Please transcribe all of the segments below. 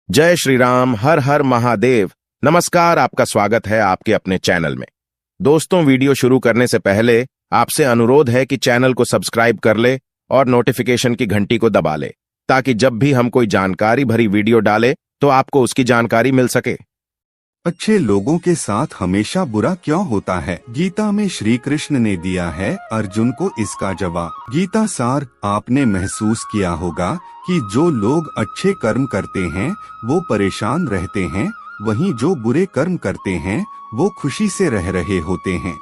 जय श्री राम। हर हर महादेव। नमस्कार, आपका स्वागत है आपके अपने चैनल में। दोस्तों, वीडियो शुरू करने से पहले आपसे अनुरोध है कि चैनल को सब्सक्राइब कर ले और नोटिफिकेशन की घंटी को दबा ले, ताकि जब भी हम कोई जानकारी भरी वीडियो डालें तो आपको उसकी जानकारी मिल सके। अच्छे लोगों के साथ हमेशा बुरा क्यों होता है? गीता में श्री कृष्ण ने दिया है अर्जुन को इसका जवाब। गीता सार आपने महसूस किया होगा कि जो लोग अच्छे कर्म करते हैं वो परेशान रहते हैं, वहीं जो बुरे कर्म करते हैं वो खुशी से रह रहे होते हैं।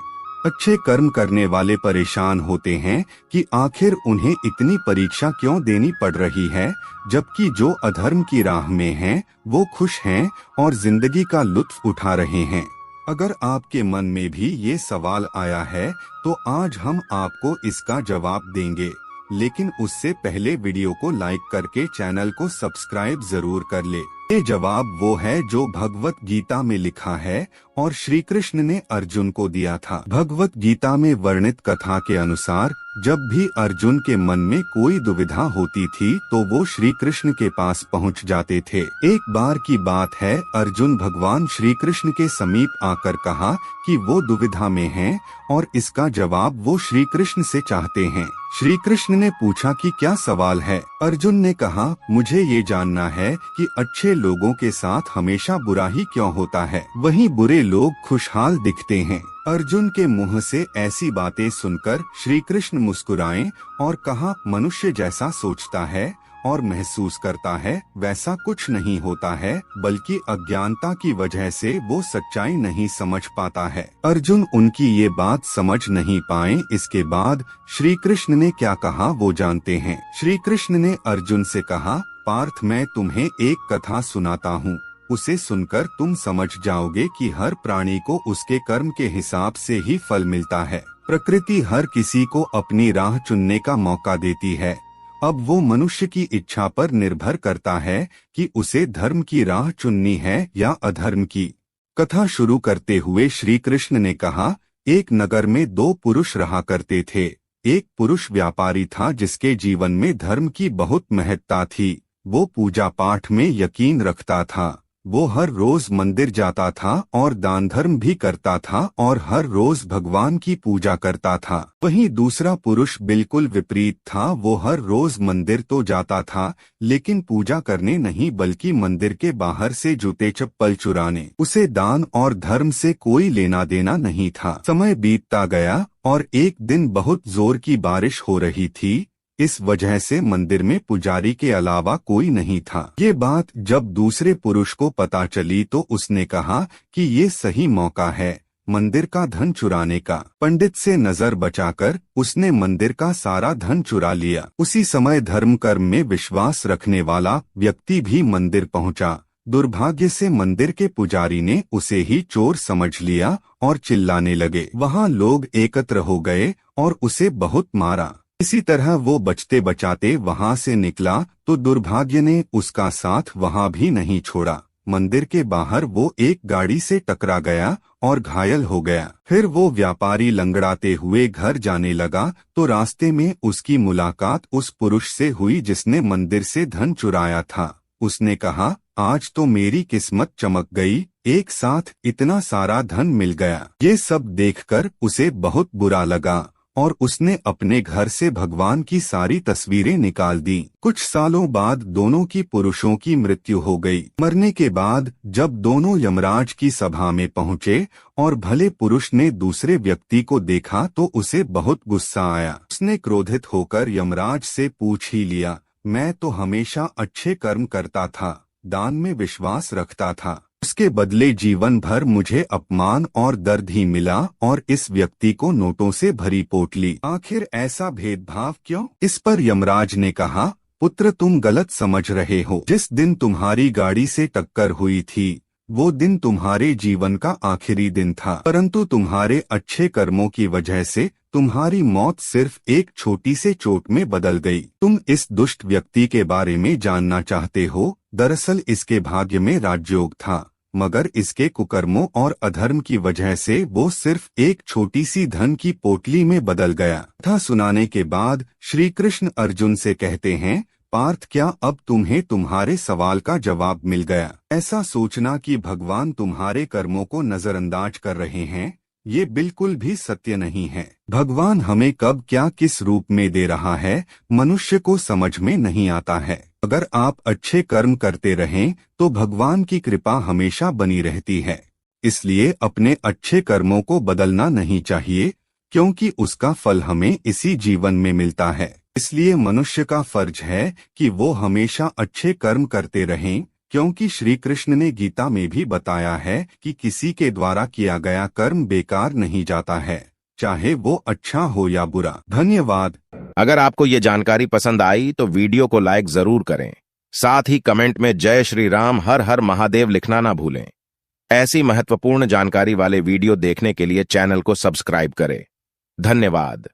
अच्छे कर्म करने वाले परेशान होते हैं कि आखिर उन्हें इतनी परीक्षा क्यों देनी पड़ रही है, जबकि जो अधर्म की राह में हैं वो खुश हैं और जिंदगी का लुत्फ उठा रहे हैं। अगर आपके मन में भी ये सवाल आया है तो आज हम आपको इसका जवाब देंगे, लेकिन उससे पहले वीडियो को लाइक करके चैनल को सब्सक्राइब जरूर कर ले। ये जवाब वो है जो भगवत गीता में लिखा है और श्री कृष्ण ने अर्जुन को दिया था। भगवत गीता में वर्णित कथा के अनुसार जब भी अर्जुन के मन में कोई दुविधा होती थी तो वो श्री कृष्ण के पास पहुंच जाते थे। एक बार की बात है, अर्जुन भगवान श्री कृष्ण के समीप आकर कहा कि वो दुविधा में हैं और इसका जवाब वो श्री कृष्ण से चाहते हैं। श्री कृष्ण ने पूछा कि क्या सवाल है? अर्जुन ने कहा, मुझे ये जानना है कि अच्छे लोगों के साथ हमेशा बुरा ही क्यों होता है, वहीं बुरे लोग खुशहाल दिखते हैं। अर्जुन के मुंह से ऐसी बातें सुनकर श्री कृष्ण मुस्कुराए और कहा, मनुष्य जैसा सोचता है और महसूस करता है वैसा कुछ नहीं होता है, बल्कि अज्ञानता की वजह से वो सच्चाई नहीं समझ पाता है। अर्जुन उनकी ये बात समझ नहीं पाए। इसके बाद श्री कृष्ण ने क्या कहा वो जानते हैं। श्री कृष्ण ने अर्जुन से कहा, पार्थ, मैं तुम्हें एक कथा सुनाता हूँ, उसे सुनकर तुम समझ जाओगे कि हर प्राणी को उसके कर्म के हिसाब से ही फल मिलता है। प्रकृति हर किसी को अपनी राह चुनने का मौका देती है। अब वो मनुष्य की इच्छा पर निर्भर करता है कि उसे धर्म की राह चुननी है या अधर्म की। कथा शुरू करते हुए श्री कृष्ण ने कहा, एक नगर में दो पुरुष रहा करते थे। एक पुरुष व्यापारी था जिसके जीवन में धर्म की बहुत महत्ता थी। वो पूजा पाठ में यकीन रखता था। वो हर रोज मंदिर जाता था और दान धर्म भी करता था और हर रोज भगवान की पूजा करता था। वहीं दूसरा पुरुष बिल्कुल विपरीत था। वो हर रोज मंदिर तो जाता था, लेकिन पूजा करने नहीं बल्कि मंदिर के बाहर से जूते चप्पल चुराने। उसे दान और धर्म से कोई लेना देना नहीं था। समय बीतता गया और एक दिन बहुत जोर की बारिश हो रही थी। इस वजह से मंदिर में पुजारी के अलावा कोई नहीं था। ये बात जब दूसरे पुरुष को पता चली तो उसने कहा कि ये सही मौका है मंदिर का धन चुराने का। पंडित से नजर बचाकर उसने मंदिर का सारा धन चुरा लिया। उसी समय धर्म कर्म में विश्वास रखने वाला व्यक्ति भी मंदिर पहुंचा। दुर्भाग्य से मंदिर के पुजारी ने उसे ही चोर समझ लिया और चिल्लाने लगे। वहां लोग एकत्र हो गए और उसे बहुत मारा। इसी तरह वो बचते बचाते वहां से निकला तो दुर्भाग्य ने उसका साथ वहां भी नहीं छोड़ा। मंदिर के बाहर वो एक गाड़ी से टकरा गया और घायल हो गया। फिर वो व्यापारी लंगड़ाते हुए घर जाने लगा तो रास्ते में उसकी मुलाकात उस पुरुष से हुई जिसने मंदिर से धन चुराया था। उसने कहा, आज तो मेरी किस्मत चमक गई, एक साथ इतना सारा धन मिल गया। ये सब देखकर उसे बहुत बुरा लगा और उसने अपने घर से भगवान की सारी तस्वीरें निकाल दी। कुछ सालों बाद दोनों की पुरुषों की मृत्यु हो गई। मरने के बाद जब दोनों यमराज की सभा में पहुंचे और भले पुरुष ने दूसरे व्यक्ति को देखा तो उसे बहुत गुस्सा आया। उसने क्रोधित होकर यमराज से पूछ ही लिया, मैं तो हमेशा अच्छे कर्म करता था, दान में विश्वास रखता था, उसके बदले जीवन भर मुझे अपमान और दर्द ही मिला और इस व्यक्ति को नोटों से भरी पोटली। आखिर ऐसा भेदभाव क्यों? इस पर यमराज ने कहा, पुत्र, तुम गलत समझ रहे हो। जिस दिन तुम्हारी गाड़ी से टक्कर हुई थी वो दिन तुम्हारे जीवन का आखिरी दिन था, परंतु तुम्हारे अच्छे कर्मों की वजह से तुम्हारी मौत सिर्फ एक छोटी से चोट में बदल गई। तुम इस दुष्ट व्यक्ति के बारे में जानना चाहते हो? दरअसल इसके भाग्य में राजयोग था, मगर इसके कुकर्मों और अधर्म की वजह से वो सिर्फ एक छोटी सी धन की पोटली में बदल गया। कथा सुनाने के बाद श्री कृष्ण अर्जुन से कहते हैं, पार्थ, क्या अब तुम्हें तुम्हारे सवाल का जवाब मिल गया? ऐसा सोचना कि भगवान तुम्हारे कर्मों को नजरअंदाज कर रहे हैं, ये बिल्कुल भी सत्य नहीं है। भगवान हमें कब क्या किस रूप में दे रहा है, मनुष्य को समझ में नहीं आता है। अगर आप अच्छे कर्म करते रहें तो भगवान की कृपा हमेशा बनी रहती है। इसलिए अपने अच्छे कर्मों को बदलना नहीं चाहिए, क्योंकि उसका फल हमें इसी जीवन में मिलता है। इसलिए मनुष्य का फर्ज है कि वो हमेशा अच्छे कर्म करते रहें, क्योंकि श्री कृष्ण ने गीता में भी बताया है कि किसी के द्वारा किया गया कर्म बेकार नहीं जाता है, चाहे वो अच्छा हो या बुरा। धन्यवाद। अगर आपको ये जानकारी पसंद आई तो वीडियो को लाइक जरूर करें। साथ ही कमेंट में जय श्री राम हर हर महादेव लिखना ना भूलें। ऐसी महत्वपूर्ण जानकारी वाले वीडियो देखने के लिए चैनल को सब्सक्राइब करें। धन्यवाद।